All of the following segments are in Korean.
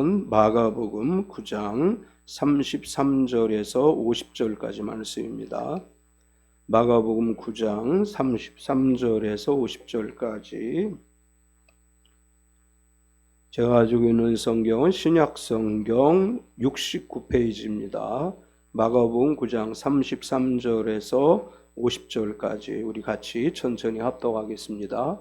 마가복음 9장 33절에서 50절까지 말씀입니다. 마가복음 9장 33절에서 50절까지. 제가 가지고 있는 성경은 신약성경 69페이지입니다. 마가복음 9장 33절에서 50절까지 우리 같이 천천히 합독하겠습니다.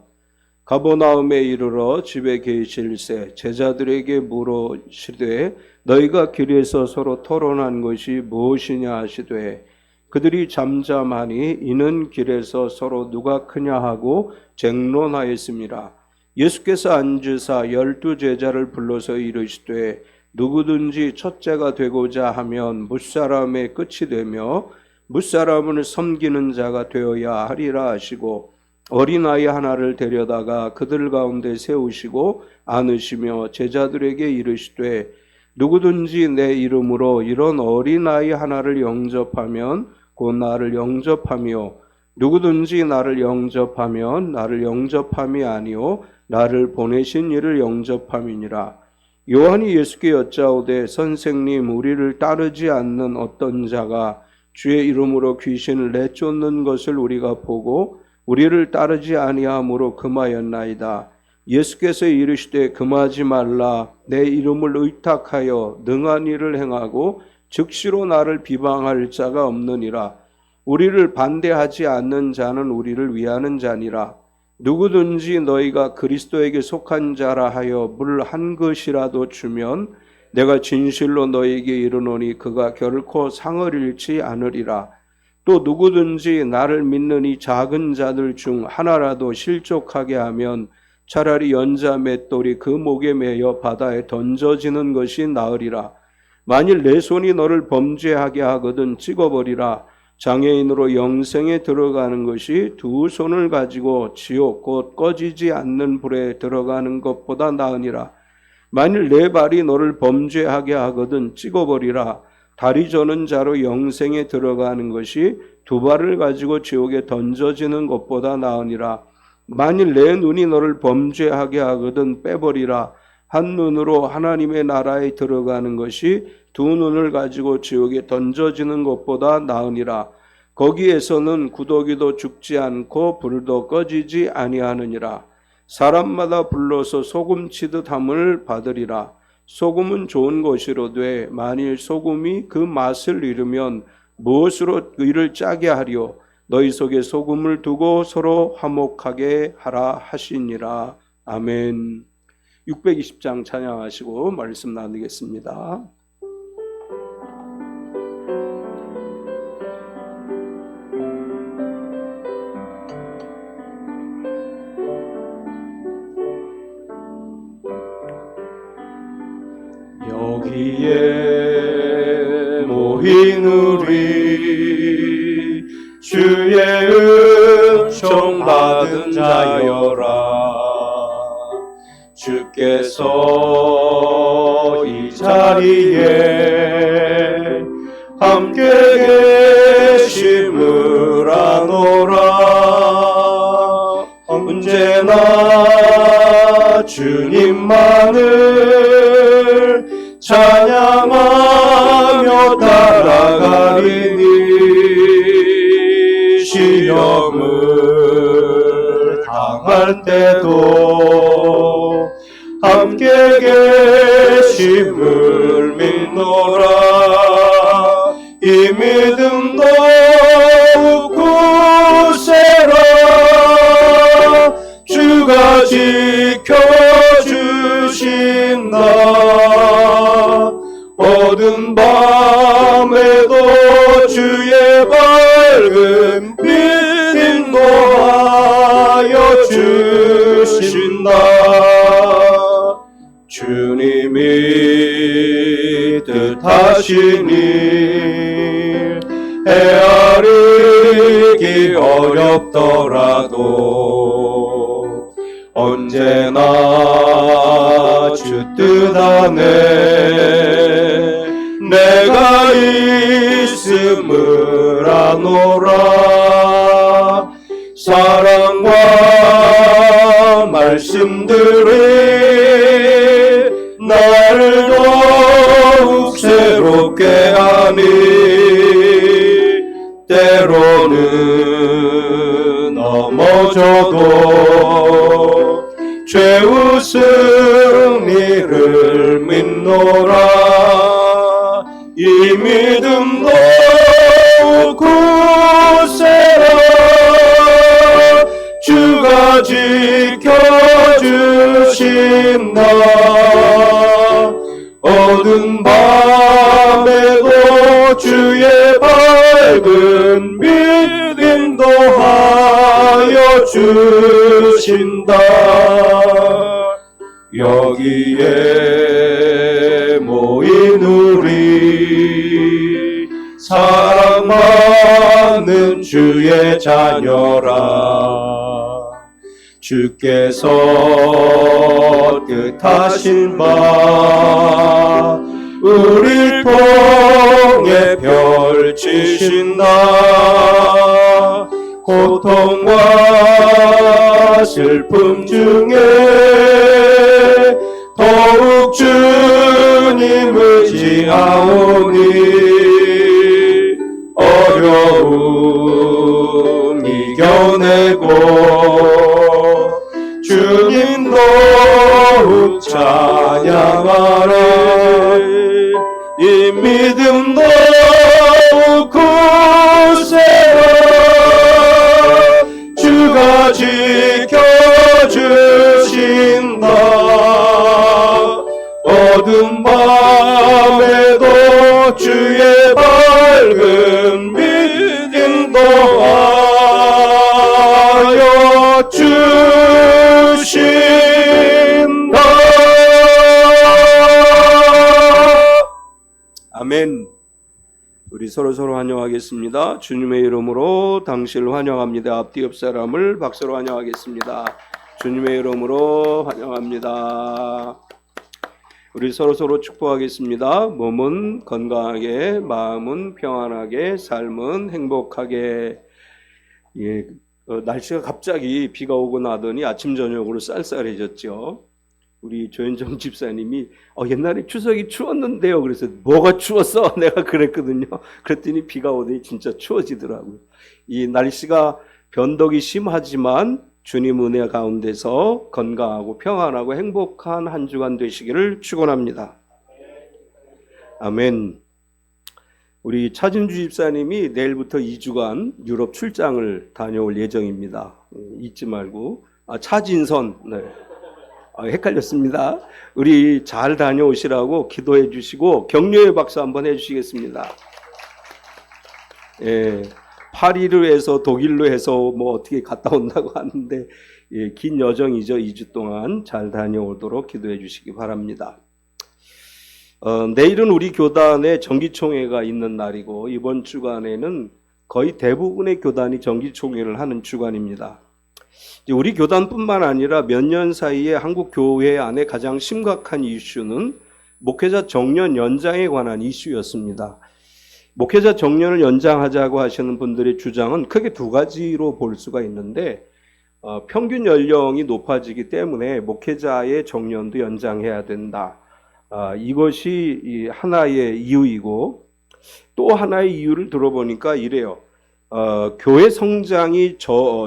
가버나움에 이르러 집에 계실새 제자들에게 물으시되 너희가 길에서 서로 토론한 것이 무엇이냐 하시되 그들이 잠잠하니 이는 길에서 서로 누가 크냐 하고 쟁론하였습니다. 예수께서 앉으사 12 제자를 불러서 이르시되 누구든지 첫째가 되고자 하면 뭇사람의 끝이 되며 뭇사람을 섬기는 자가 되어야 하리라 하시고 어린아이 하나를 데려다가 그들 가운데 세우시고 안으시며 제자들에게 이르시되 누구든지 내 이름으로 이런 어린아이 하나를 영접하면 곧 나를 영접하며 누구든지 나를 영접하면 나를 영접함이 아니요 나를 보내신 이를 영접함이니라. 요한이 예수께 여짜오되 선생님 우리를 따르지 않는 어떤 자가 주의 이름으로 귀신을 내쫓는 것을 우리가 보고 우리를 따르지 아니하므로 금하였나이다. 예수께서 이르시되 금하지 말라. 내 이름을 의탁하여 능한 일을 행하고 즉시로 나를 비방할 자가 없느니라. 우리를 반대하지 않는 자는 우리를 위하는 자니라. 누구든지 너희가 그리스도에게 속한 자라 하여 물 한 것이라도 주면 내가 진실로 너희에게 이르노니 그가 결코 상을 잃지 않으리라. 또 누구든지 나를 믿는 이 작은 자들 중 하나라도 실족하게 하면 차라리 연자 맷돌이 그 목에 매여 바다에 던져지는 것이 나으리라. 만일 내 손이 너를 범죄하게 하거든 찍어버리라. 장애인으로 영생에 들어가는 것이 두 손을 가지고 지옥 곧 꺼지지 않는 불에 들어가는 것보다 나으니라. 만일 내 발이 너를 범죄하게 하거든 찍어버리라. 다리 저는 자로 영생에 들어가는 것이 두 발을 가지고 지옥에 던져지는 것보다 나으니라. 만일 내 눈이 너를 범죄하게 하거든 빼버리라. 한 눈으로 하나님의 나라에 들어가는 것이 두 눈을 가지고 지옥에 던져지는 것보다 나으니라. 거기에서는 구더기도 죽지 않고 불도 꺼지지 아니하느니라. 사람마다 불러서 소금치듯 함을 받으리라. 소금은 좋은 것이로되 만일 소금이 그 맛을 잃으면 무엇으로 이를 짜게 하리요. 너희 속에 소금을 두고 서로 화목하게 하라 하시니라. 아멘. 620장 찬양하시고 말씀 나누겠습니다. 여기에 모인 우리 주의 은총 받은 자여라. 주께서 이 자리에 함께 계심을 아노라. 언제나 주님만을 찬양하며 따라가리니 시험을 당할 때도 함께 계심을 믿노라. 이 믿음 더욱 굳세라. 주가 지켜주신다. 어두운 밤에도 주의 밝은 빛 인도하여 주신다. 주님이 뜻하시니 헤아리기 어렵더라도 언제나 주 뜻 안에 내가 있음을 아노라. 사랑과 말씀들이 나를 주를 믿노라. 이 믿음 더욱 굳세라. 주가 지켜주신다. 어두운 밤에도 주의 밝은 빛 인도하여 주신다. 여기에 모인 우리 사랑받는 주의 자녀라. 주께서 뜻하신 바 우릴 통해 펼치신다. 고통과 슬픔 중에 더욱 주님 의지하오니 어려움 이겨내고 주님 더욱 찬양하라. 이 믿음 더욱 굳세라. 주가 지켜주신다. 어두운 밤에도 주의 밝은 빛 인도하여 주신다. 아멘. 우리 서로 환영하겠습니다. 주님의 이름으로 당신을 환영합니다. 앞뒤 옆 사람을 박수로 환영하겠습니다. 주님의 이름으로 환영합니다. 우리 서로 축복하겠습니다. 몸은 건강하게, 마음은 평안하게, 삶은 행복하게. 날씨가 갑자기 비가 오고 나더니 아침 저녁으로 쌀쌀해졌죠. 우리 조현정 집사님이 옛날에 추석이 추웠는데요. 그래서 뭐가 추웠어? 내가 그랬거든요. 그랬더니 비가 오더니 진짜 추워지더라고요. 이 날씨가 변덕이 심하지만 주님 은혜 가운데서 건강하고 평안하고 행복한 한 주간 되시기를 축원합니다. 아멘. 우리 차진주 집사님이 내일부터 2주간 유럽 출장을 다녀올 예정입니다. 잊지 말고. 차진선. 네. 헷갈렸습니다. 우리 잘 다녀오시라고 기도해 주시고 격려의 박수 한번 해주시겠습니다. 예, 파리로 해서 독일로 해서 뭐 어떻게 갔다 온다고 하는데 긴 여정이죠. 2주 동안 잘 다녀오도록 기도해 주시기 바랍니다. 내일은 우리 교단의 정기총회가 있는 날이고 이번 주간에는 거의 대부분의 교단이 정기총회를 하는 주간입니다. 우리 교단뿐만 아니라 몇 년 사이에 한국 교회 안에 가장 심각한 이슈는 목회자 정년 연장에 관한 이슈였습니다. 목회자 정년을 연장하자고 하시는 분들의 주장은 크게 두 가지로 볼 수가 있는데 평균 연령이 높아지기 때문에 목회자의 정년도 연장해야 된다. 이것이 하나의 이유이고 또 하나의 이유를 들어보니까 이래요. 교회 성장이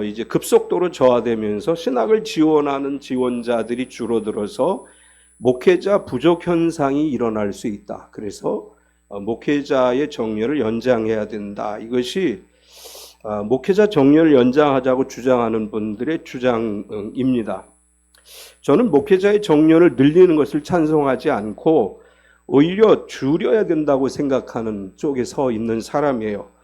이제 급속도로 저하되면서 신학을 지원하는 지원자들이 줄어들어서 목회자 부족 현상이 일어날 수 있다. 그래서 목회자의 정년을 연장해야 된다. 이것이 목회자 정년을 연장하자고 주장하는 분들의 주장입니다. 저는 목회자의 정년을 늘리는 것을 찬성하지 않고 오히려 줄여야 된다고 생각하는 쪽에 서 있는 사람이에요.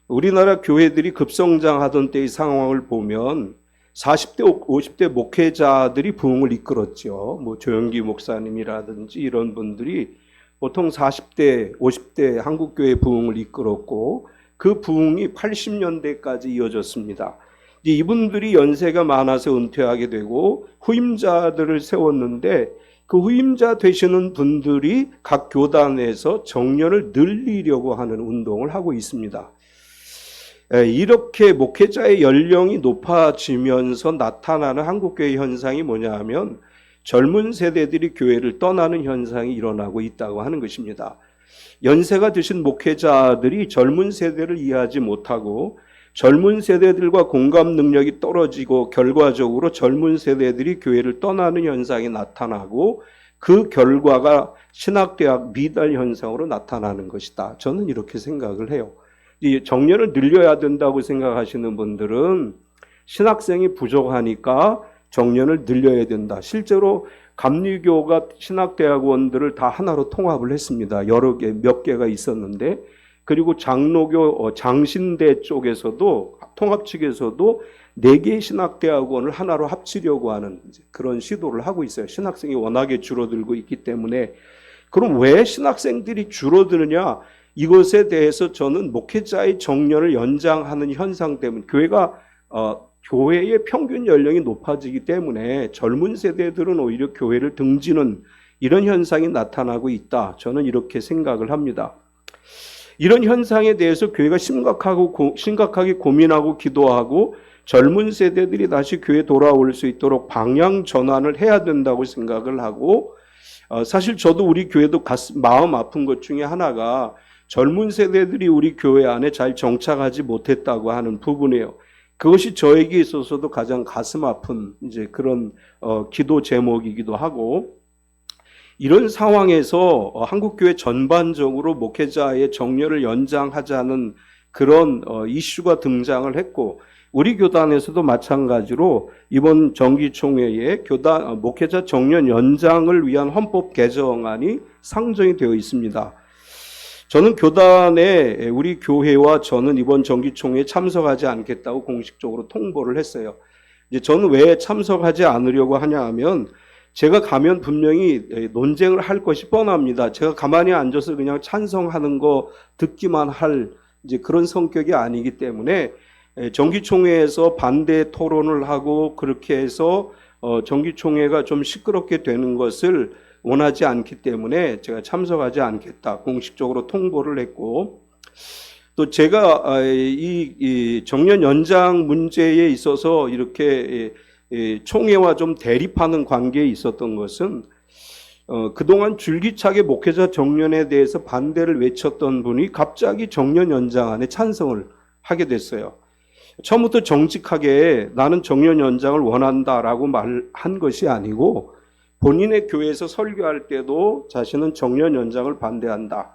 우리나라 교회들이 급성장하던 때의 상황을 보면 40대, 50대 목회자들이 부흥을 이끌었죠. 뭐 조영기 목사님이라든지 이런 분들이 보통 40대, 50대 한국교회 부흥을 이끌었고 그 부흥이 80년대까지 이어졌습니다. 이분들이 연세가 많아서 은퇴하게 되고 후임자들을 세웠는데 그 후임자 되시는 분들이 각 교단에서 정년을 늘리려고 하는 운동을 하고 있습니다. 이렇게 목회자의 연령이 높아지면서 나타나는 한국교회 현상이 뭐냐 하면 젊은 세대들이 교회를 떠나는 현상이 일어나고 있다고 하는 것입니다. 연세가 드신 목회자들이 젊은 세대를 이해하지 못하고 젊은 세대들과 공감 능력이 떨어지고 결과적으로 젊은 세대들이 교회를 떠나는 현상이 나타나고 그 결과가 신학대학 미달 현상으로 나타나는 것이다. 저는 이렇게 생각을 해요. 이 정년을 늘려야 된다고 생각하시는 분들은 신학생이 부족하니까 정년을 늘려야 된다. 실제로 감리교가 신학대학원들을 다 하나로 통합을 했습니다. 여러 개, 몇 개가 있었는데, 그리고 장로교 장신대 쪽에서도 통합 측에서도 4개의 신학대학원을 하나로 합치려고 하는 그런 시도를 하고 있어요. 신학생이 워낙에 줄어들고 있기 때문에. 그럼 왜 신학생들이 줄어드느냐? 이것에 대해서 저는 목회자의 정년을 연장하는 현상 때문에, 교회의 평균 연령이 높아지기 때문에 젊은 세대들은 오히려 교회를 등지는 이런 현상이 나타나고 있다. 저는 이렇게 생각을 합니다. 이런 현상에 대해서 교회가 심각하게 고민하고 기도하고 젊은 세대들이 다시 교회에 돌아올 수 있도록 방향 전환을 해야 된다고 생각을 하고, 사실 저도 우리 교회도 마음 아픈 것 중에 하나가 젊은 세대들이 우리 교회 안에 잘 정착하지 못했다고 하는 부분이에요. 그것이 저에게 있어서도 가장 가슴 아픈 그런 기도 제목이기도 하고, 이런 상황에서 한국교회 전반적으로 목회자의 정년을 연장하자는 그런 이슈가 등장을 했고, 우리 교단에서도 마찬가지로 이번 정기총회에 목회자 정년 연장을 위한 헌법 개정안이 상정이 되어 있습니다. 저는 교단에 우리 교회와 저는 이번 정기총회에 참석하지 않겠다고 공식적으로 통보를 했어요. 이제 저는 왜 참석하지 않으려고 하냐 하면, 제가 가면 분명히 논쟁을 할 것이 뻔합니다. 제가 가만히 앉아서 그냥 찬성하는 거 듣기만 할 그런 성격이 아니기 때문에 정기총회에서 반대 토론을 하고 그렇게 해서 정기총회가 좀 시끄럽게 되는 것을 원하지 않기 때문에 제가 참석하지 않겠다 공식적으로 통보를 했고, 또 제가 이 정년 연장 문제에 있어서 이렇게 총회와 좀 대립하는 관계에 있었던 것은, 그동안 줄기차게 목회자 정년에 대해서 반대를 외쳤던 분이 갑자기 정년 연장안에 찬성을 하게 됐어요. 처음부터 정직하게 나는 정년 연장을 원한다라고 말한 것이 아니고, 본인의 교회에서 설교할 때도 자신은 정년 연장을 반대한다.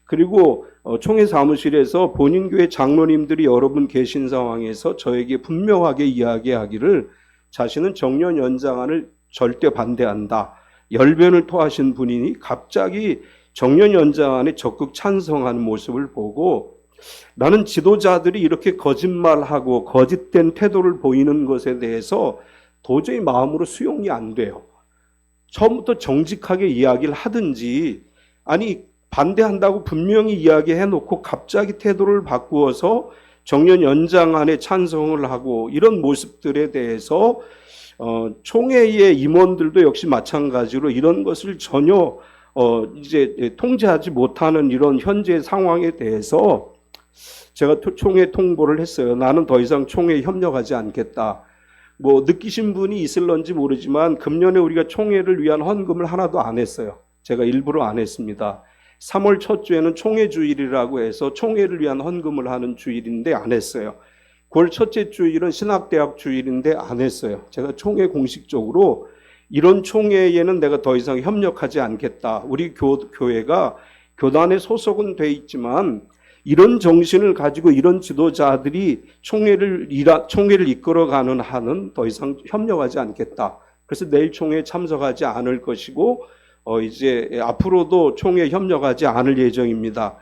그리고 총회 사무실에서 본인 교회 장로님들이 여러 분 계신 상황에서 저에게 분명하게 이야기하기를 자신은 정년 연장안을 절대 반대한다. 열변을 토하신 분이니 갑자기 정년 연장안에 적극 찬성하는 모습을 보고, 나는 지도자들이 이렇게 거짓말하고 거짓된 태도를 보이는 것에 대해서 도저히 마음으로 수용이 안 돼요. 처음부터 정직하게 이야기를 하든지, 아니 반대한다고 분명히 이야기해놓고 갑자기 태도를 바꾸어서 정년 연장안에 찬성을 하고, 이런 모습들에 대해서 총회의 임원들도 역시 마찬가지로 이런 것을 전혀 통제하지 못하는 이런 현재 상황에 대해서 제가 총회 통보를 했어요. 나는 더 이상 총회에 협력하지 않겠다. 뭐 느끼신 분이 있을런지 모르지만 금년에 우리가 총회를 위한 헌금을 하나도 안 했어요. 제가 일부러 안 했습니다. 3월 첫 주에는 총회 주일이라고 해서 총회를 위한 헌금을 하는 주일인데 안 했어요. 9월 첫째 주일은 신학대학 주일인데 안 했어요. 제가 총회 공식적으로 이런 총회에는 내가 더 이상 협력하지 않겠다. 우리 교회가 교단에 소속은 돼 있지만 이런 정신을 가지고 이런 지도자들이 총회를 이끌어가는 한은 더 이상 협력하지 않겠다. 그래서 내일 총회에 참석하지 않을 것이고, 이제 앞으로도 총회에 협력하지 않을 예정입니다.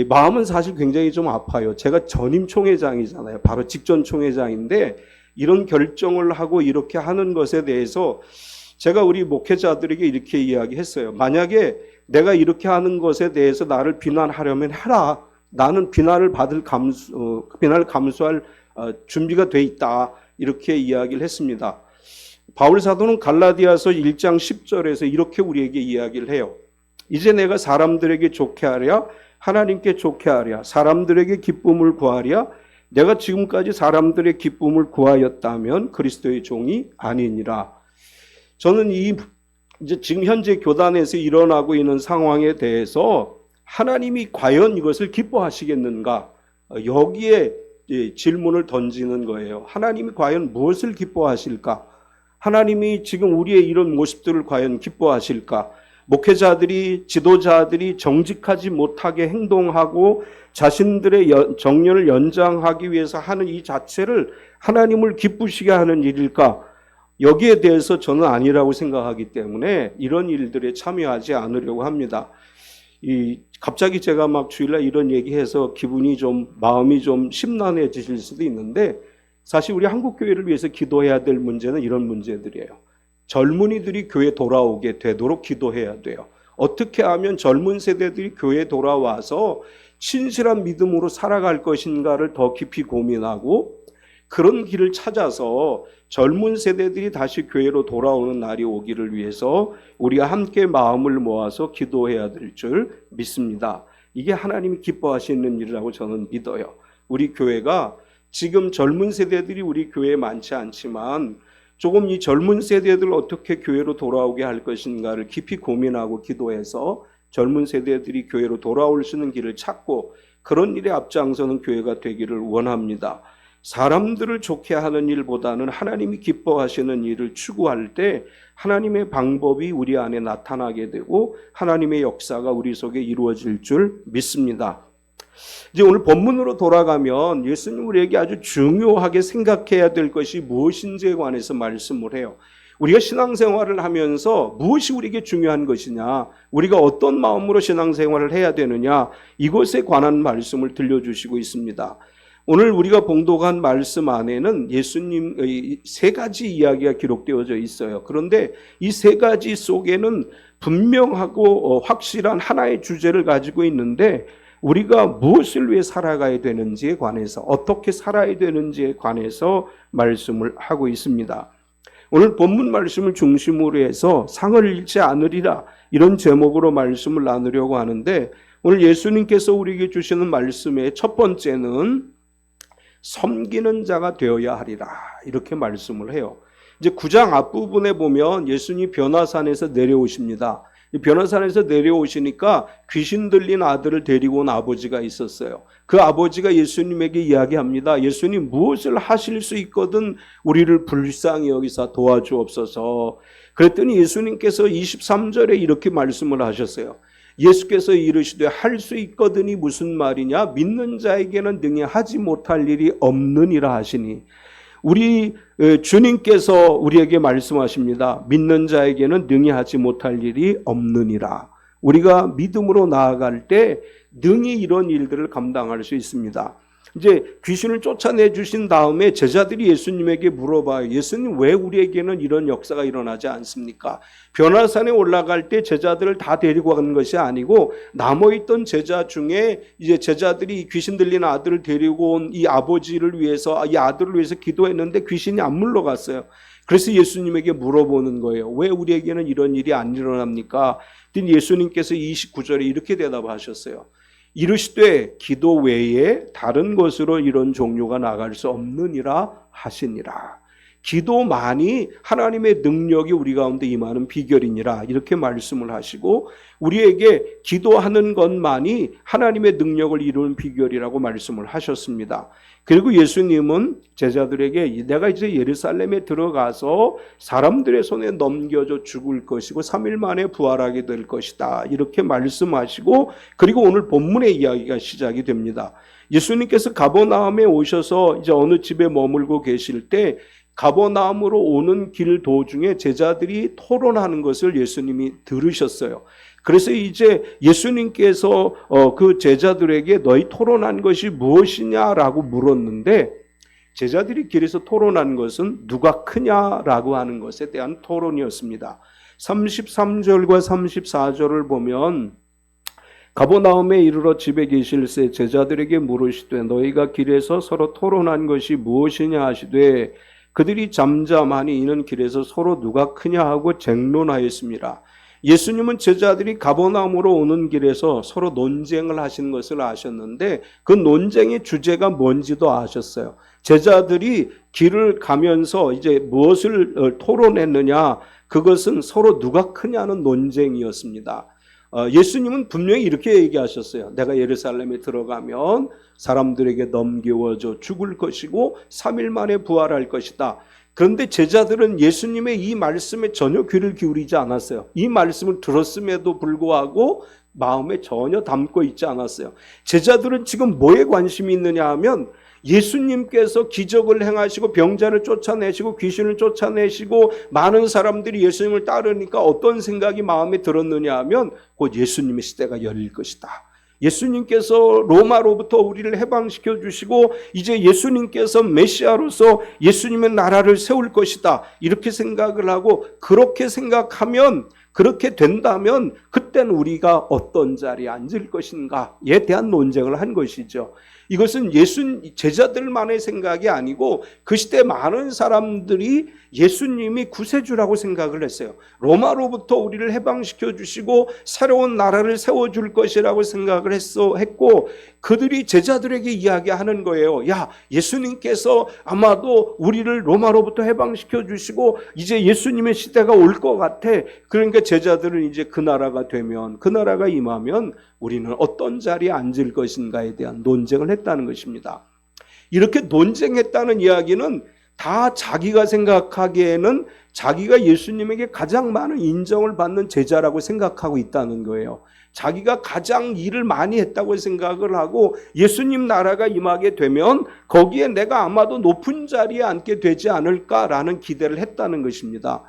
마음은 사실 굉장히 좀 아파요. 제가 전임 총회장이잖아요. 바로 직전 총회장인데 이런 결정을 하고 이렇게 하는 것에 대해서 제가 우리 목회자들에게 이렇게 이야기했어요. 만약에 내가 이렇게 하는 것에 대해서 나를 비난하려면 해라. 나는 비난을 감수할 준비가 돼 있다. 이렇게 이야기를 했습니다. 바울 사도는 갈라디아서 1장 10절에서 이렇게 우리에게 이야기를 해요. 이제 내가 사람들에게 좋게 하랴, 하나님께 좋게 하랴, 사람들에게 기쁨을 구하랴. 내가 지금까지 사람들의 기쁨을 구하였다면 그리스도의 종이 아니니라. 저는 이제 지금 현재 교단에서 일어나고 있는 상황에 대해서 하나님이 과연 이것을 기뻐하시겠는가? 여기에 질문을 던지는 거예요. 하나님이 과연 무엇을 기뻐하실까? 하나님이 지금 우리의 이런 모습들을 과연 기뻐하실까? 목회자들이, 지도자들이 정직하지 못하게 행동하고 자신들의 정년을 연장하기 위해서 하는 이 자체를 하나님을 기쁘시게 하는 일일까? 여기에 대해서 저는 아니라고 생각하기 때문에 이런 일들에 참여하지 않으려고 합니다. 갑자기 제가 막 주일날 이런 얘기해서 마음이 좀 심란해지실 수도 있는데, 사실 우리 한국교회를 위해서 기도해야 될 문제는 이런 문제들이에요. 젊은이들이 교회 돌아오게 되도록 기도해야 돼요. 어떻게 하면 젊은 세대들이 교회에 돌아와서 신실한 믿음으로 살아갈 것인가를 더 깊이 고민하고, 그런 길을 찾아서 젊은 세대들이 다시 교회로 돌아오는 날이 오기를 위해서 우리가 함께 마음을 모아서 기도해야 될 줄 믿습니다. 이게 하나님이 기뻐하시는 일이라고 저는 믿어요. 우리 교회가 지금 젊은 세대들이 우리 교회에 많지 않지만 조금 이 젊은 세대들을 어떻게 교회로 돌아오게 할 것인가를 깊이 고민하고 기도해서 젊은 세대들이 교회로 돌아올 수 있는 길을 찾고 그런 일에 앞장서는 교회가 되기를 원합니다. 사람들을 좋게 하는 일보다는 하나님이 기뻐하시는 일을 추구할 때 하나님의 방법이 우리 안에 나타나게 되고 하나님의 역사가 우리 속에 이루어질 줄 믿습니다. 이제 오늘 본문으로 돌아가면 예수님 우리에게 아주 중요하게 생각해야 될 것이 무엇인지에 관해서 말씀을 해요. 우리가 신앙생활을 하면서 무엇이 우리에게 중요한 것이냐, 우리가 어떤 마음으로 신앙생활을 해야 되느냐, 이것에 관한 말씀을 들려주시고 있습니다. 오늘 우리가 봉독한 말씀 안에는 예수님의 세 가지 이야기가 기록되어져 있어요. 그런데 이 세 가지 속에는 분명하고 확실한 하나의 주제를 가지고 있는데, 우리가 무엇을 위해 살아가야 되는지에 관해서, 어떻게 살아야 되는지에 관해서 말씀을 하고 있습니다. 오늘 본문 말씀을 중심으로 해서 상을 잃지 않으리라, 이런 제목으로 말씀을 나누려고 하는데, 오늘 예수님께서 우리에게 주시는 말씀의 첫 번째는 섬기는 자가 되어야 하리라, 이렇게 말씀을 해요. 이제 9장 앞부분에 보면 예수님이 변화산에서 내려오십니다. 변화산에서 내려오시니까 귀신 들린 아들을 데리고 온 아버지가 있었어요. 그 아버지가 예수님에게 이야기합니다. 예수님, 무엇을 하실 수 있거든 우리를 불쌍히 여기사 도와주옵소서. 그랬더니 예수님께서 23절에 이렇게 말씀을 하셨어요. 예수께서 이르시되 할 수 있거든이 무슨 말이냐? 믿는 자에게는 능히 하지 못할 일이 없느니라 하시니, 우리 주님께서 우리에게 말씀하십니다. 믿는 자에게는 능히 하지 못할 일이 없느니라. 우리가 믿음으로 나아갈 때 능히 이런 일들을 감당할 수 있습니다. 이제 귀신을 쫓아내 주신 다음에 제자들이 예수님에게 물어봐요. 예수님, 왜 우리에게는 이런 역사가 일어나지 않습니까? 변화산에 올라갈 때 제자들을 다 데리고 간 것이 아니고 남아있던 제자 중에 이제 제자들이 귀신 들린 아들을 데리고 온 이 아버지를 위해서, 이 아들을 위해서 기도했는데 귀신이 안 물러갔어요. 그래서 예수님에게 물어보는 거예요. 왜 우리에게는 이런 일이 안 일어납니까? 예수님께서 29절에 이렇게 대답하셨어요. 이르시되 기도 외에 다른 것으로 이런 종류가 나갈 수 없느니라 하시니라. 기도만이 하나님의 능력이 우리 가운데 임하는 비결이니라, 이렇게 말씀을 하시고 우리에게 기도하는 것만이 하나님의 능력을 이루는 비결이라고 말씀을 하셨습니다. 그리고 예수님은 제자들에게 내가 이제 예루살렘에 들어가서 사람들의 손에 넘겨져 죽을 것이고 3일 만에 부활하게 될 것이다, 이렇게 말씀하시고, 그리고 오늘 본문의 이야기가 시작이 됩니다. 예수님께서 가버나움에 오셔서 이제 어느 집에 머물고 계실 때 가버나움으로 오는 길 도중에 제자들이 토론하는 것을 예수님이 들으셨어요. 그래서 이제 예수님께서 그 제자들에게 너희 토론한 것이 무엇이냐라고 물었는데, 제자들이 길에서 토론한 것은 누가 크냐라고 하는 것에 대한 토론이었습니다. 33절과 34절을 보면 가버나움에 이르러 집에 계실새 제자들에게 물으시되 너희가 길에서 서로 토론한 것이 무엇이냐 하시되 그들이 잠잠하니 이는 길에서 서로 누가 크냐 하고 쟁론하였습니다. 예수님은 제자들이 가버나움으로 오는 길에서 서로 논쟁을 하시는 것을 아셨는데 그 논쟁의 주제가 뭔지도 아셨어요. 제자들이 길을 가면서 이제 무엇을 토론했느냐, 그것은 서로 누가 크냐는 논쟁이었습니다. 예수님은 분명히 이렇게 얘기하셨어요. 내가 예루살렘에 들어가면 사람들에게 넘겨져 죽을 것이고 3일 만에 부활할 것이다. 그런데 제자들은 예수님의 이 말씀에 전혀 귀를 기울이지 않았어요. 이 말씀을 들었음에도 불구하고 마음에 전혀 담고 있지 않았어요. 제자들은 지금 뭐에 관심이 있느냐 하면 예수님께서 기적을 행하시고 병자를 쫓아내시고 귀신을 쫓아내시고 많은 사람들이 예수님을 따르니까 어떤 생각이 마음에 들었느냐 하면 곧 예수님의 시대가 열릴 것이다. 예수님께서 로마로부터 우리를 해방시켜 주시고 이제 예수님께서 메시아로서 예수님의 나라를 세울 것이다. 이렇게 생각을 하고 그렇게 생각하면 그렇게 된다면 그때는 우리가 어떤 자리에 앉을 것인가에 대한 논쟁을 한 것이죠. 이것은 제자들만의 생각이 아니고 그 시대 많은 사람들이 예수님이 구세주라고 생각을 했어요. 로마로부터 우리를 해방시켜 주시고 새로운 나라를 세워줄 것이라고 생각을 했고 그들이 제자들에게 이야기하는 거예요. 야, 예수님께서 아마도 우리를 로마로부터 해방시켜 주시고 이제 예수님의 시대가 올 것 같아. 그러니까 제자들은 이제 그 나라가 되면 그 나라가 임하면 우리는 어떤 자리에 앉을 것인가에 대한 논쟁을 했다는 것입니다. 이렇게 논쟁했다는 이야기는 다 자기가 생각하기에는 자기가 예수님에게 가장 많은 인정을 받는 제자라고 생각하고 있다는 거예요. 자기가 가장 일을 많이 했다고 생각을 하고 예수님 나라가 임하게 되면 거기에 내가 아마도 높은 자리에 앉게 되지 않을까라는 기대를 했다는 것입니다.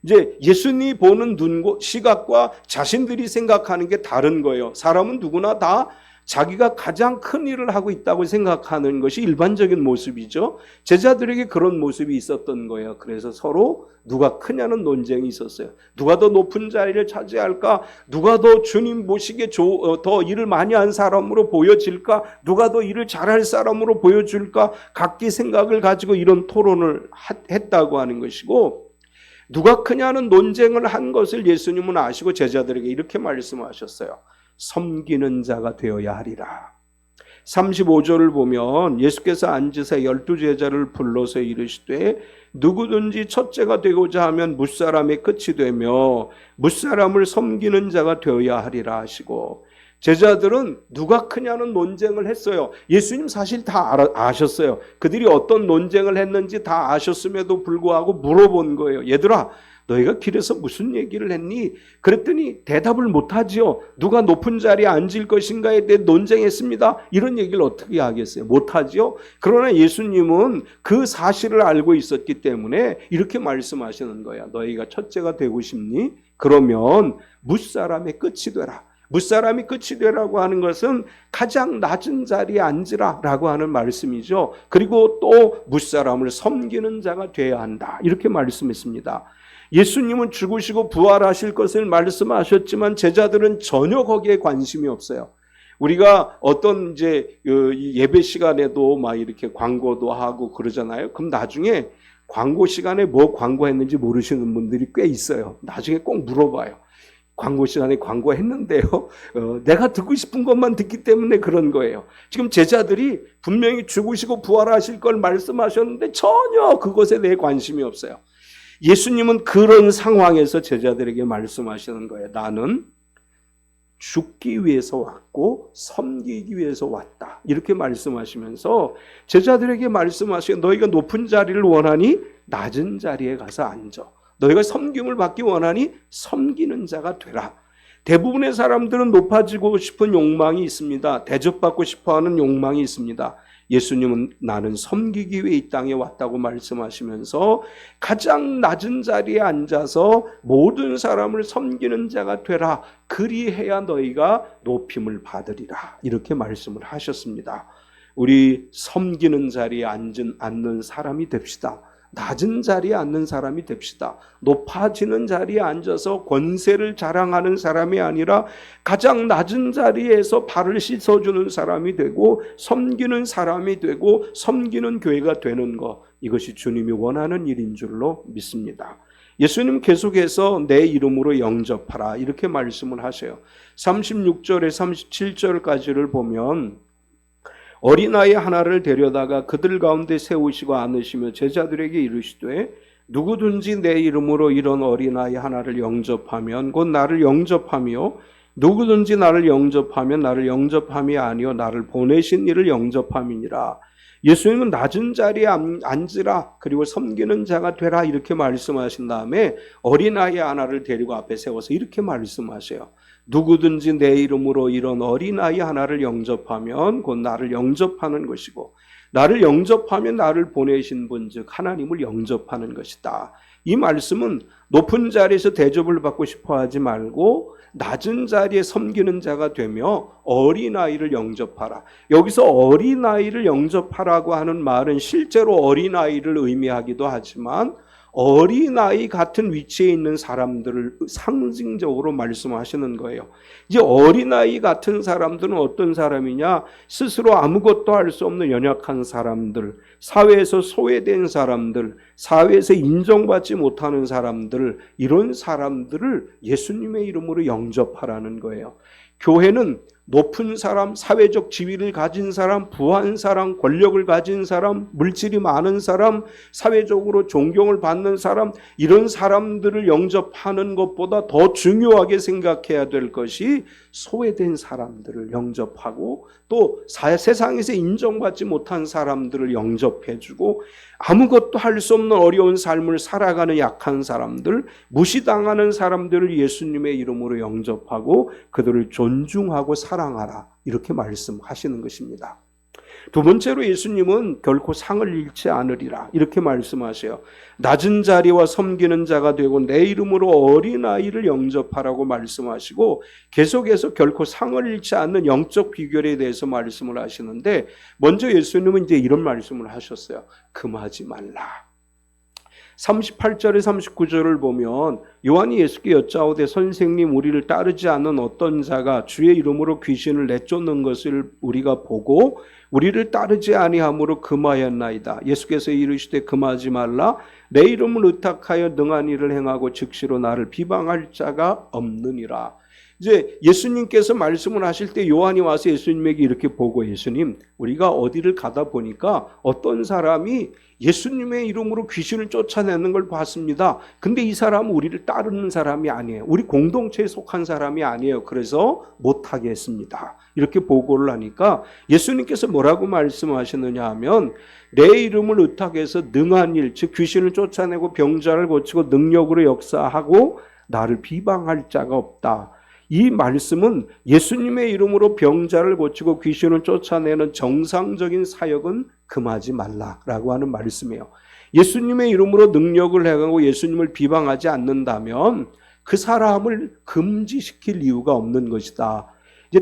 이제 예수님이 보는 눈과 시각과 자신들이 생각하는 게 다른 거예요. 사람은 누구나 다 자기가 가장 큰 일을 하고 있다고 생각하는 것이 일반적인 모습이죠. 제자들에게 그런 모습이 있었던 거예요. 그래서 서로 누가 크냐는 논쟁이 있었어요. 누가 더 높은 자리를 차지할까? 누가 더 주님 모시기에 더 일을 많이 한 사람으로 보여질까? 누가 더 일을 잘할 사람으로 보여줄까? 각기 생각을 가지고 이런 토론을 했다고 하는 것이고 누가 크냐는 논쟁을 한 것을 예수님은 아시고 제자들에게 이렇게 말씀하셨어요. 섬기는 자가 되어야 하리라. 35절을 보면 예수께서 앉으사 12제자를 불러서 이르시되 누구든지 첫째가 되고자 하면 무사람의 끝이 되며 무사람을 섬기는 자가 되어야 하리라 하시고 제자들은 누가 크냐는 논쟁을 했어요. 예수님 사실 다 아셨어요. 그들이 어떤 논쟁을 했는지 다 아셨음에도 불구하고 물어본 거예요. 얘들아, 너희가 길에서 무슨 얘기를 했니? 그랬더니 대답을 못하지요. 누가 높은 자리에 앉을 것인가에 대해 논쟁했습니다. 이런 얘기를 어떻게 하겠어요? 못하지요. 그러나 예수님은 그 사실을 알고 있었기 때문에 이렇게 말씀하시는 거야. 너희가 첫째가 되고 싶니? 그러면 무사람의 끝이 되라. 무사람이 끝이 되라고 하는 것은 가장 낮은 자리에 앉으라라고 하는 말씀이죠. 그리고 또 무사람을 섬기는 자가 되어야 한다. 이렇게 말씀했습니다. 예수님은 죽으시고 부활하실 것을 말씀하셨지만 제자들은 전혀 거기에 관심이 없어요. 우리가 어떤 이제 예배 시간에도 막 이렇게 광고도 하고 그러잖아요. 그럼 나중에 광고 시간에 뭐 광고했는지 모르시는 분들이 꽤 있어요. 나중에 꼭 물어봐요. 광고 시간에 광고했는데요. 내가 듣고 싶은 것만 듣기 때문에 그런 거예요. 지금 제자들이 분명히 죽으시고 부활하실 걸 말씀하셨는데 전혀 그것에 대해 관심이 없어요. 예수님은 그런 상황에서 제자들에게 말씀하시는 거예요. 나는 죽기 위해서 왔고 섬기기 위해서 왔다. 이렇게 말씀하시면서 제자들에게 말씀하시고 너희가 높은 자리를 원하니 낮은 자리에 가서 앉아. 너희가 섬김을 받기 원하니 섬기는 자가 되라. 대부분의 사람들은 높아지고 싶은 욕망이 있습니다. 대접받고 싶어하는 욕망이 있습니다. 예수님은 나는 섬기기 위해 이 땅에 왔다고 말씀하시면서 가장 낮은 자리에 앉아서 모든 사람을 섬기는 자가 되라. 그리해야 너희가 높임을 받으리라. 이렇게 말씀을 하셨습니다. 우리 섬기는 자리에 앉는 사람이 됩시다. 낮은 자리에 앉는 사람이 됩시다. 높아지는 자리에 앉아서 권세를 자랑하는 사람이 아니라 가장 낮은 자리에서 발을 씻어주는 사람이 되고 섬기는 사람이 되고 섬기는 교회가 되는 것, 이것이 주님이 원하는 일인 줄로 믿습니다. 예수님 계속해서 내 이름으로 영접하라 이렇게 말씀을 하세요. 36절에 37절까지를 보면 어린아이 하나를 데려다가 그들 가운데 세우시고 안으시며 제자들에게 이르시되 누구든지 내 이름으로 이런 어린아이 하나를 영접하면 곧 나를 영접하며 누구든지 나를 영접하면 나를 영접함이 아니요 나를 보내신 이를 영접함이니라. 예수님은 낮은 자리에 앉으라 그리고 섬기는 자가 되라 이렇게 말씀하신 다음에 어린아이 하나를 데리고 앞에 세워서 이렇게 말씀하세요. 누구든지 내 이름으로 이런 어린아이 하나를 영접하면 곧 나를 영접하는 것이고 나를 영접하면 나를 보내신 분 즉 하나님을 영접하는 것이다. 이 말씀은 높은 자리에서 대접을 받고 싶어 하지 말고 낮은 자리에 섬기는 자가 되며 어린아이를 영접하라. 여기서 어린아이를 영접하라고 하는 말은 실제로 어린아이를 의미하기도 하지만 어린아이 같은 위치에 있는 사람들을 상징적으로 말씀하시는 거예요. 이제 어린아이 같은 사람들은 어떤 사람이냐? 스스로 아무것도 할 수 없는 연약한 사람들, 사회에서 소외된 사람들, 사회에서 인정받지 못하는 사람들, 이런 사람들을 예수님의 이름으로 영접하라는 거예요. 교회는 높은 사람, 사회적 지위를 가진 사람, 부한 사람, 권력을 가진 사람, 물질이 많은 사람, 사회적으로 존경을 받는 사람, 이런 사람들을 영접하는 것보다 더 중요하게 생각해야 될 것이 소외된 사람들을 영접하고 또 세상에서 인정받지 못한 사람들을 영접해주고 아무것도 할 수 없는 어려운 삶을 살아가는 약한 사람들, 무시당하는 사람들을 예수님의 이름으로 영접하고 그들을 존중하고 사랑하라 이렇게 말씀하시는 것입니다. 두 번째로 예수님은 결코 상을 잃지 않으리라 이렇게 말씀하세요. 낮은 자리와 섬기는 자가 되고 내 이름으로 어린아이를 영접하라고 말씀하시고 계속해서 결코 상을 잃지 않는 영적 비결에 대해서 말씀을 하시는데 먼저 예수님은 이제 이런 말씀을 하셨어요. 금하지 말라. 38절에 39절을 보면 요한이 예수께 여짜오되 선생님 우리를 따르지 않는 어떤 자가 주의 이름으로 귀신을 내쫓는 것을 우리가 보고 우리를 따르지 아니함으로 금하였나이다. 예수께서 이르시되 금하지 말라. 내 이름을 의탁하여 능한 일을 행하고 즉시로 나를 비방할 자가 없느니라. 이제 예수님께서 말씀을 하실 때 요한이 와서 예수님에게 이렇게 보고 예수님 우리가 어디를 가다 보니까 어떤 사람이 예수님의 이름으로 귀신을 쫓아내는 걸 봤습니다. 근데 이 사람은 우리를 따르는 사람이 아니에요. 우리 공동체에 속한 사람이 아니에요. 그래서 못하게 했습니다. 이렇게 보고를 하니까 예수님께서 뭐라고 말씀하시느냐 하면 내 이름을 의탁해서 능한 일, 즉 귀신을 쫓아내고 병자를 고치고 능력으로 역사하고 나를 비방할 자가 없다. 이 말씀은 예수님의 이름으로 병자를 고치고 귀신을 쫓아내는 정상적인 사역은 금하지 말라라고 하는 말씀이에요. 예수님의 이름으로 능력을 행하고 예수님을 비방하지 않는다면 그 사람을 금지시킬 이유가 없는 것이다.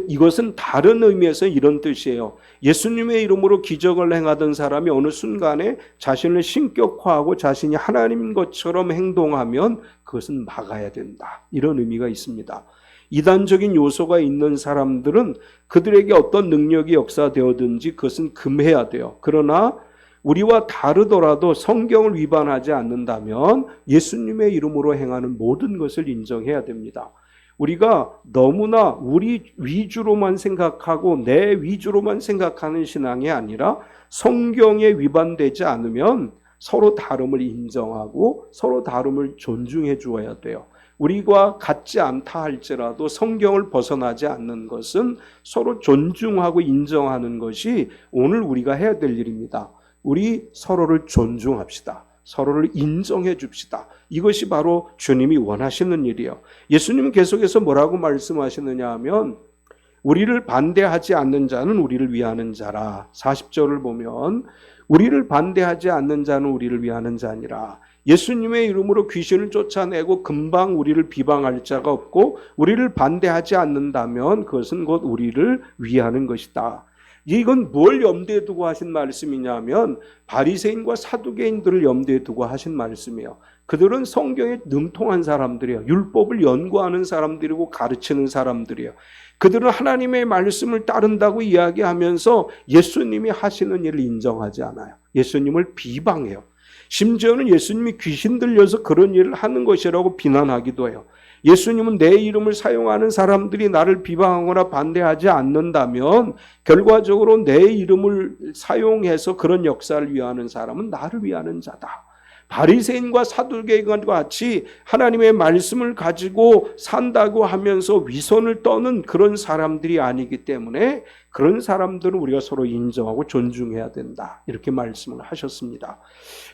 이것은 다른 의미에서 이런 뜻이에요. 예수님의 이름으로 기적을 행하던 사람이 어느 순간에 자신을 신격화하고 자신이 하나님인 것처럼 행동하면 그것은 막아야 된다. 이런 의미가 있습니다. 이단적인 요소가 있는 사람들은 그들에게 어떤 능력이 역사되었든지 그것은 금해야 돼요. 그러나 우리와 다르더라도 성경을 위반하지 않는다면 예수님의 이름으로 행하는 모든 것을 인정해야 됩니다. 우리가 너무나 우리 위주로만 생각하고 내 위주로만 생각하는 신앙이 아니라 성경에 위반되지 않으면 서로 다름을 인정하고 서로 다름을 존중해 주어야 돼요. 우리가 같지 않다 할지라도 성경을 벗어나지 않는 것은 서로 존중하고 인정하는 것이 오늘 우리가 해야 될 일입니다. 우리 서로를 존중합시다. 서로를 인정해 줍시다. 이것이 바로 주님이 원하시는 일이에요. 예수님은 계속해서 뭐라고 말씀하시느냐 하면 우리를 반대하지 않는 자는 우리를 위하는 자라. 40절을 보면 우리를 반대하지 않는 자는 우리를 위하는 자니라. 예수님의 이름으로 귀신을 쫓아내고 금방 우리를 비방할 자가 없고 우리를 반대하지 않는다면 그것은 곧 우리를 위하는 것이다. 이건 뭘 염두에 두고 하신 말씀이냐면 바리새인과 사두개인들을 염두에 두고 하신 말씀이에요. 그들은 성경에 능통한 사람들이에요. 율법을 연구하는 사람들이고 가르치는 사람들이에요. 그들은 하나님의 말씀을 따른다고 이야기하면서 예수님이 하시는 일을 인정하지 않아요. 예수님을 비방해요. 심지어는 예수님이 귀신 들려서 그런 일을 하는 것이라고 비난하기도 해요. 예수님은 내 이름을 사용하는 사람들이 나를 비방하거나 반대하지 않는다면 결과적으로 내 이름을 사용해서 그런 역사를 위하는 사람은 나를 위하는 자다. 바리새인과 사두개인과 같이 하나님의 말씀을 가지고 산다고 하면서 위선을 떠는 그런 사람들이 아니기 때문에 그런 사람들은 우리가 서로 인정하고 존중해야 된다. 이렇게 말씀을 하셨습니다.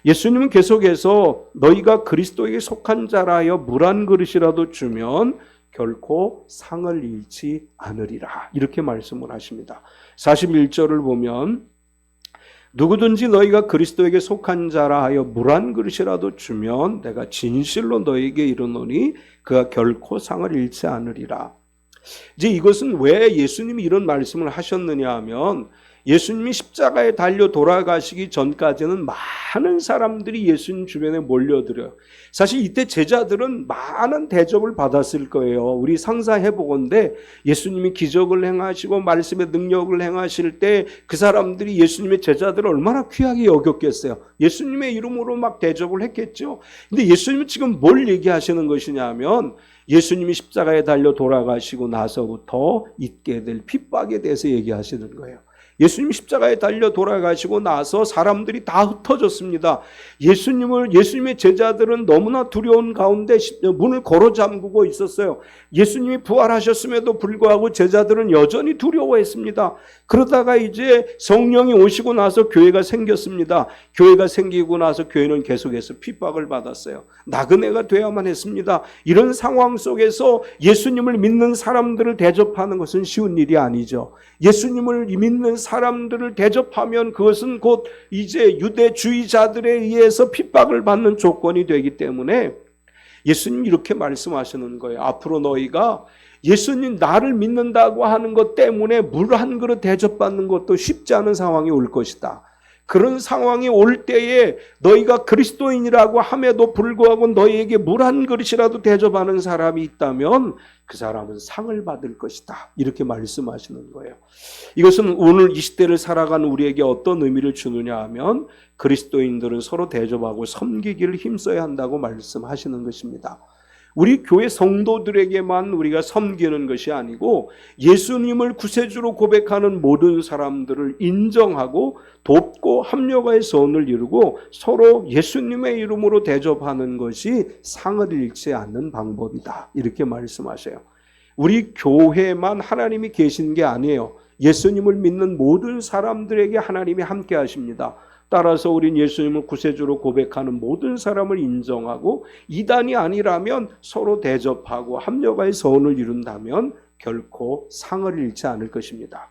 예수님은 계속해서 너희가 그리스도에게 속한 자라여 물 한 그릇이라도 주면 결코 상을 잃지 않으리라. 이렇게 말씀을 하십니다. 41절을 보면 누구든지 너희가 그리스도에게 속한 자라 하여 물 한 그릇이라도 주면 내가 진실로 너희에게 이르노니 그가 결코 상을 잃지 않으리라. 이제 이것은 왜 예수님이 이런 말씀을 하셨느냐 하면 예수님이 십자가에 달려 돌아가시기 전까지는 많은 사람들이 예수님 주변에 몰려들어요. 사실 이때 제자들은 많은 대접을 받았을 거예요. 우리 상상해 보건대 예수님이 기적을 행하시고 말씀의 능력을 행하실 때 그 사람들이 예수님의 제자들을 얼마나 귀하게 여겼겠어요. 예수님의 이름으로 막 대접을 했겠죠. 근데 예수님은 지금 뭘 얘기하시는 것이냐면 예수님이 십자가에 달려 돌아가시고 나서부터 있게 될 핍박에 대해서 얘기하시는 거예요. 예수님 십자가에 달려 돌아가시고 나서 사람들이 다 흩어졌습니다. 예수님의 제자들은 너무나 두려운 가운데 문을 걸어 잠그고 있었어요. 예수님이 부활하셨음에도 불구하고 제자들은 여전히 두려워했습니다. 그러다가 이제 성령이 오시고 나서 교회가 생겼습니다. 교회가 생기고 나서 교회는 계속해서 핍박을 받았어요. 나그네가 되어야만 했습니다. 이런 상황 속에서 예수님을 믿는 사람들을 대접하는 것은 쉬운 일이 아니죠. 예수님을 믿는 사람들을 대접하면 그것은 곧 이제 유대주의자들에 의해서 핍박을 받는 조건이 되기 때문에 예수님 이렇게 말씀하시는 거예요. 앞으로 너희가 예수님 나를 믿는다고 하는 것 때문에 물 한 그릇 대접받는 것도 쉽지 않은 상황이 올 것이다. 그런 상황이 올 때에 너희가 그리스도인이라고 함에도 불구하고 너희에게 물 한 그릇이라도 대접하는 사람이 있다면 그 사람은 상을 받을 것이다. 이렇게 말씀하시는 거예요. 이것은 오늘 이 시대를 살아가는 우리에게 어떤 의미를 주느냐 하면 그리스도인들은 서로 대접하고 섬기기를 힘써야 한다고 말씀하시는 것입니다. 우리 교회 성도들에게만 우리가 섬기는 것이 아니고 예수님을 구세주로 고백하는 모든 사람들을 인정하고 돕고 합력의 선을 이루고 서로 예수님의 이름으로 대접하는 것이 상을 잃지 않는 방법이다. 이렇게 말씀하셔요. 우리 교회만 하나님이 계신 게 아니에요. 예수님을 믿는 모든 사람들에게 하나님이 함께 하십니다. 따라서 우린 예수님을 구세주로 고백하는 모든 사람을 인정하고 이단이 아니라면 서로 대접하고 합력의 선을 이룬다면 결코 상을 잃지 않을 것입니다.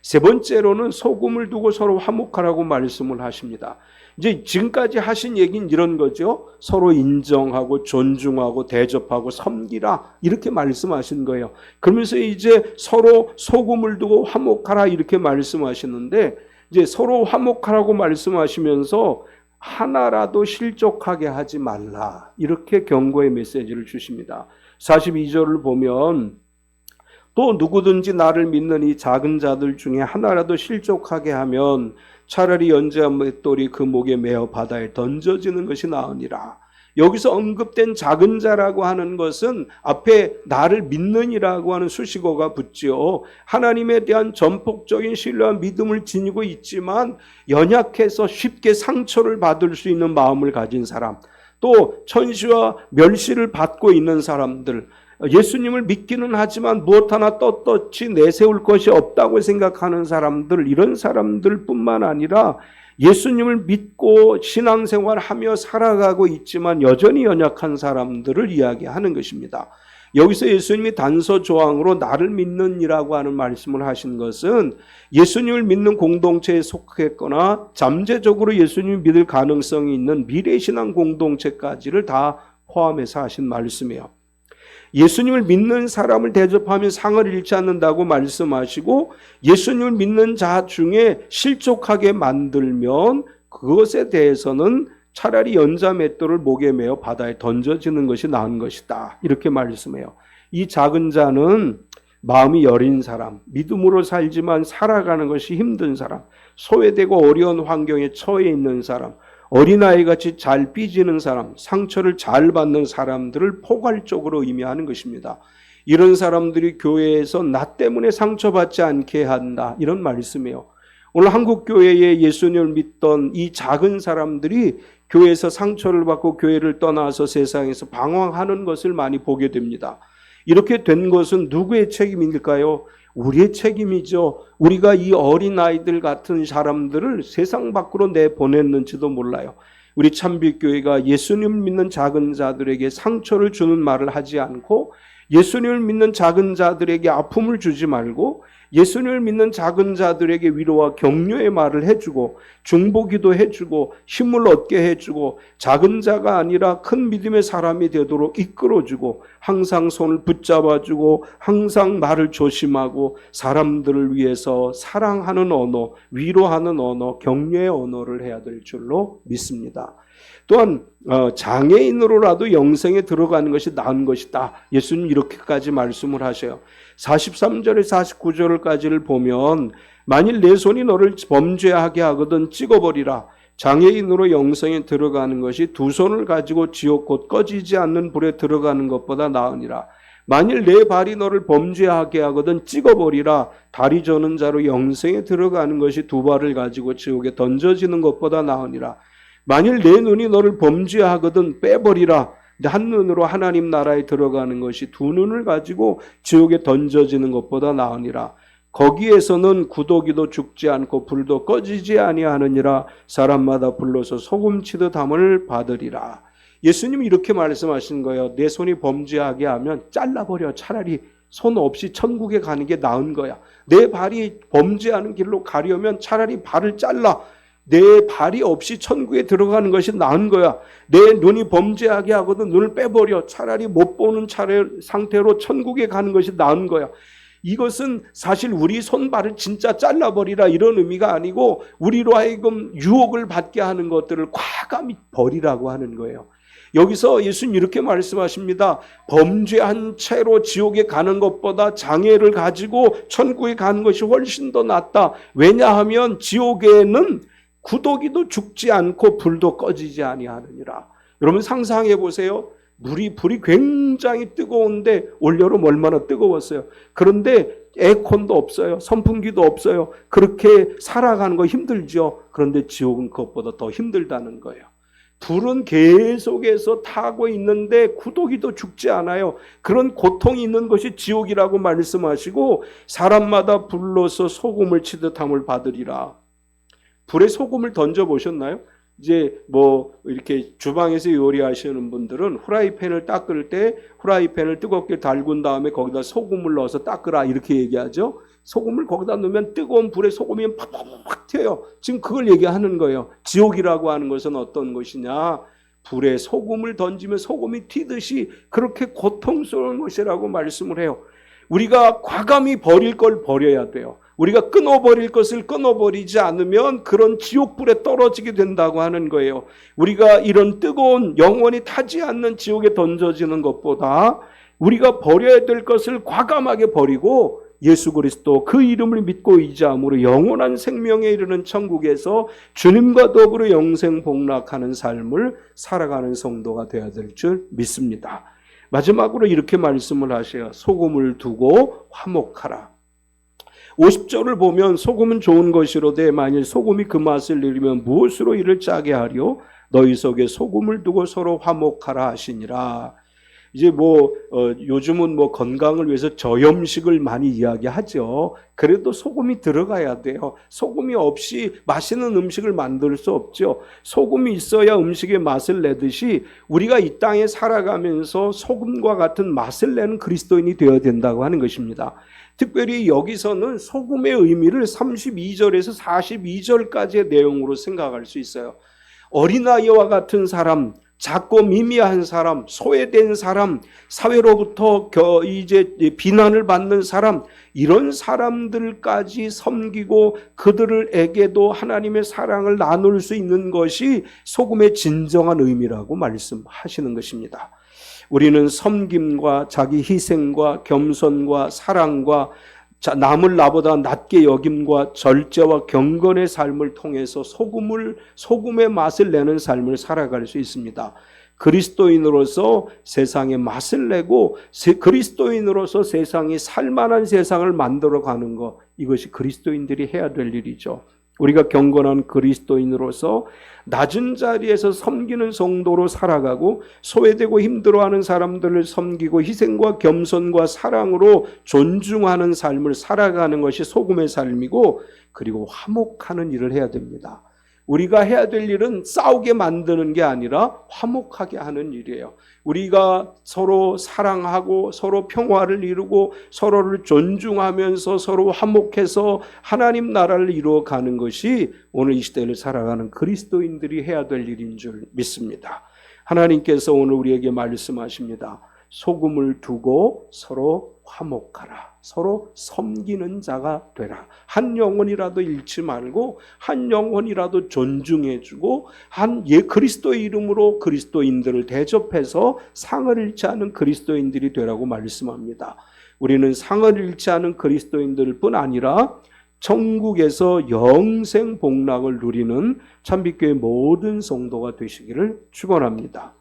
세 번째로는 소금을 두고 서로 화목하라고 말씀을 하십니다. 이제 지금까지 하신 얘기는 이런 거죠. 서로 인정하고 존중하고 대접하고 섬기라 이렇게 말씀하신 거예요. 그러면서 이제 서로 소금을 두고 화목하라 이렇게 말씀하시는데 이제 서로 화목하라고 말씀하시면서 하나라도 실족하게 하지 말라 이렇게 경고의 메시지를 주십니다. 42절을 보면 또 누구든지 나를 믿는 이 작은 자들 중에 하나라도 실족하게 하면 차라리 연재한 맷돌이 그 목에 매어 바다에 던져지는 것이 나으니라. 여기서 언급된 작은 자라고 하는 것은 앞에 나를 믿는이라고 하는 수식어가 붙지요. 하나님에 대한 전폭적인 신뢰와 믿음을 지니고 있지만 연약해서 쉽게 상처를 받을 수 있는 마음을 가진 사람, 또 천시와 멸시를 받고 있는 사람들, 예수님을 믿기는 하지만 무엇 하나 떳떳이 내세울 것이 없다고 생각하는 사람들, 이런 사람들뿐만 아니라 예수님을 믿고 신앙생활하며 살아가고 있지만 여전히 연약한 사람들을 이야기하는 것입니다. 여기서 예수님이 단서조항으로 나를 믿는이라고 하는 말씀을 하신 것은 예수님을 믿는 공동체에 속했거나 잠재적으로 예수님을 믿을 가능성이 있는 미래신앙 공동체까지를 다 포함해서 하신 말씀이에요. 예수님을 믿는 사람을 대접하면 상을 잃지 않는다고 말씀하시고 예수님을 믿는 자 중에 실족하게 만들면 그것에 대해서는 차라리 연자 맷돌을 목에 매어 바다에 던져지는 것이 나은 것이다. 이렇게 말씀해요. 이 작은 자는 마음이 여린 사람, 믿음으로 살지만 살아가는 것이 힘든 사람, 소외되고 어려운 환경에 처해 있는 사람, 어린아이같이 잘 삐지는 사람, 상처를 잘 받는 사람들을 포괄적으로 의미하는 것입니다. 이런 사람들이 교회에서 나 때문에 상처받지 않게 한다. 이런 말씀이에요. 오늘 한국교회에 예수님을 믿던 이 작은 사람들이 교회에서 상처를 받고 교회를 떠나서 세상에서 방황하는 것을 많이 보게 됩니다. 이렇게 된 것은 누구의 책임일까요? 우리의 책임이죠. 우리가 이 어린아이들 같은 사람들을 세상 밖으로 내보냈는지도 몰라요. 우리 참빛교회가 예수님을 믿는 작은 자들에게 상처를 주는 말을 하지 않고, 예수님을 믿는 작은 자들에게 아픔을 주지 말고, 예수님을 믿는 작은 자들에게 위로와 격려의 말을 해주고, 중보기도 해주고, 힘을 얻게 해주고, 작은 자가 아니라 큰 믿음의 사람이 되도록 이끌어주고, 항상 손을 붙잡아주고, 항상 말을 조심하고, 사람들을 위해서 사랑하는 언어, 위로하는 언어, 격려의 언어를 해야 될 줄로 믿습니다. 또한 장애인으로라도 영생에 들어가는 것이 나은 것이다. 예수님 이렇게까지 말씀을 하셔요. 43절에서 49절까지를 보면, 만일 내 손이 너를 범죄하게 하거든 찍어버리라. 장애인으로 영생에 들어가는 것이 두 손을 가지고 지옥 곧 꺼지지 않는 불에 들어가는 것보다 나으니라. 만일 내 발이 너를 범죄하게 하거든 찍어버리라. 다리 저는 자로 영생에 들어가는 것이 두 발을 가지고 지옥에 던져지는 것보다 나으니라. 만일 내 눈이 너를 범죄하거든 빼버리라. 한 눈으로 하나님 나라에 들어가는 것이 두 눈을 가지고 지옥에 던져지는 것보다 나으니라. 거기에서는 구더기도 죽지 않고 불도 꺼지지 아니하느니라. 사람마다 불러서 소금치듯 함을 받으리라. 예수님이 이렇게 말씀하신 거예요. 내 손이 범죄하게 하면 잘라버려. 차라리 손 없이 천국에 가는 게 나은 거야. 내 발이 범죄하는 길로 가려면 차라리 발을 잘라. 내 발이 없이 천국에 들어가는 것이 나은 거야. 내 눈이 범죄하게 하거든 눈을 빼버려. 차라리 못 보는 상태로 천국에 가는 것이 나은 거야. 이것은 사실 우리 손발을 진짜 잘라버리라 이런 의미가 아니고, 우리로 하여금 유혹을 받게 하는 것들을 과감히 버리라고 하는 거예요. 여기서 예수님 이렇게 말씀하십니다. 범죄한 채로 지옥에 가는 것보다 장애를 가지고 천국에 가는 것이 훨씬 더 낫다. 왜냐하면 지옥에는 구더기도 죽지 않고 불도 꺼지지 아니하느니라. 여러분 상상해 보세요. 불이 굉장히 뜨거운데 올여름 얼마나 뜨거웠어요. 그런데 에어컨도 없어요. 선풍기도 없어요. 그렇게 살아가는 거 힘들죠. 그런데 지옥은 그것보다 더 힘들다는 거예요. 불은 계속해서 타고 있는데 구더기도 죽지 않아요. 그런 고통이 있는 것이 지옥이라고 말씀하시고, 사람마다 불러서 소금을 치듯 함을 받으리라. 불에 소금을 던져 보셨나요? 이제 뭐 이렇게 주방에서 요리하시는 분들은 후라이팬을 닦을 때 후라이팬을 뜨겁게 달군 다음에 거기다 소금을 넣어서 닦으라 이렇게 얘기하죠. 소금을 거기다 넣으면 뜨거운 불에 소금이 팍팍팍 튀어요. 지금 그걸 얘기하는 거예요. 지옥이라고 하는 것은 어떤 것이냐? 불에 소금을 던지면 소금이 튀듯이 그렇게 고통스러운 것이라고 말씀을 해요. 우리가 과감히 버릴 걸 버려야 돼요. 우리가 끊어버릴 것을 끊어버리지 않으면 그런 지옥불에 떨어지게 된다고 하는 거예요. 우리가 이런 뜨거운 영원히 타지 않는 지옥에 던져지는 것보다 우리가 버려야 될 것을 과감하게 버리고 예수 그리스도 그 이름을 믿고 의지함으로 영원한 생명에 이르는 천국에서 주님과 더불어 영생 복락하는 삶을 살아가는 성도가 되어야 될 줄 믿습니다. 마지막으로 이렇게 말씀을 하셔요. 소금을 두고 화목하라. 50절을 보면 소금은 좋은 것이로되 만일 소금이 그 맛을 잃으면 무엇으로 이를 짜게 하려? 너희 속에 소금을 두고 서로 화목하라 하시니라. 이제 요즘은 건강을 위해서 저염식을 많이 이야기하죠. 그래도 소금이 들어가야 돼요. 소금이 없이 맛있는 음식을 만들 수 없죠. 소금이 있어야 음식의 맛을 내듯이 우리가 이 땅에 살아가면서 소금과 같은 맛을 내는 그리스도인이 되어야 된다고 하는 것입니다. 특별히 여기서는 소금의 의미를 32절에서 42절까지의 내용으로 생각할 수 있어요. 어린아이와 같은 사람, 작고 미미한 사람, 소외된 사람, 사회로부터 이제 비난을 받는 사람, 이런 사람들까지 섬기고 그들에게도 하나님의 사랑을 나눌 수 있는 것이 소금의 진정한 의미라고 말씀하시는 것입니다. 우리는 섬김과 자기 희생과 겸손과 사랑과 남을 나보다 낮게 여김과 절제와 경건의 삶을 통해서 소금의 맛을 내는 삶을 살아갈 수 있습니다. 그리스도인으로서 세상에 맛을 내고 그리스도인으로서 세상이 살만한 세상을 만들어가는 것, 이것이 그리스도인들이 해야 될 일이죠. 우리가 경건한 그리스도인으로서 낮은 자리에서 섬기는 성도로 살아가고 소외되고 힘들어하는 사람들을 섬기고 희생과 겸손과 사랑으로 존중하는 삶을 살아가는 것이 복음의 삶이고, 그리고 화목하는 일을 해야 됩니다. 우리가 해야 될 일은 싸우게 만드는 게 아니라 화목하게 하는 일이에요. 우리가 서로 사랑하고 서로 평화를 이루고 서로를 존중하면서 서로 화목해서 하나님 나라를 이루어가는 것이 오늘 이 시대를 살아가는 그리스도인들이 해야 될 일인 줄 믿습니다. 하나님께서 오늘 우리에게 말씀하십니다. 소금을 두고 서로 화목하라. 서로 섬기는 자가 되라. 한 영혼이라도 잃지 말고 한 영혼이라도 존중해주고 그리스도의 이름으로 그리스도인들을 대접해서 상을 잃지 않은 그리스도인들이 되라고 말씀합니다. 우리는 상을 잃지 않은 그리스도인들 뿐 아니라 천국에서 영생 복락을 누리는 참빛교회 모든 성도가 되시기를 축원합니다.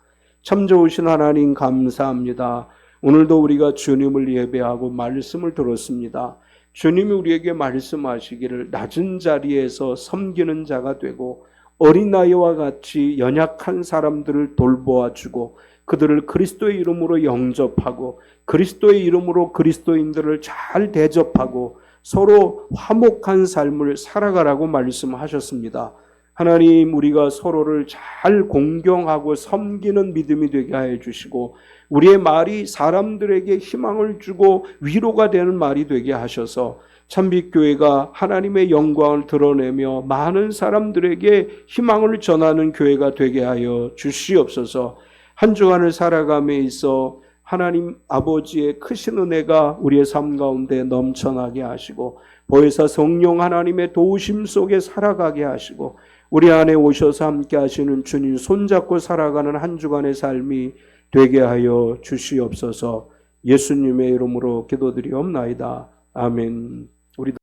참 좋으신 하나님 감사합니다. 오늘도 우리가 주님을 예배하고 말씀을 들었습니다. 주님이 우리에게 말씀하시기를 낮은 자리에서 섬기는 자가 되고 어린아이와 같이 연약한 사람들을 돌보아주고 그들을 그리스도의 이름으로 영접하고 그리스도의 이름으로 그리스도인들을 잘 대접하고 서로 화목한 삶을 살아가라고 말씀하셨습니다. 하나님, 우리가 서로를 잘 공경하고 섬기는 믿음이 되게 하여 주시고 우리의 말이 사람들에게 희망을 주고 위로가 되는 말이 되게 하셔서 참빛교회가 하나님의 영광을 드러내며 많은 사람들에게 희망을 전하는 교회가 되게 하여 주시옵소서. 한 주간을 살아감에 있어 하나님 아버지의 크신 은혜가 우리의 삶 가운데 넘쳐나게 하시고 보혜사 성령 하나님의 도우심 속에 살아가게 하시고 우리 안에 오셔서 함께 하시는 주님 손잡고 살아가는 한 주간의 삶이 되게 하여 주시옵소서. 예수님의 이름으로 기도드리옵나이다. 아멘. 우리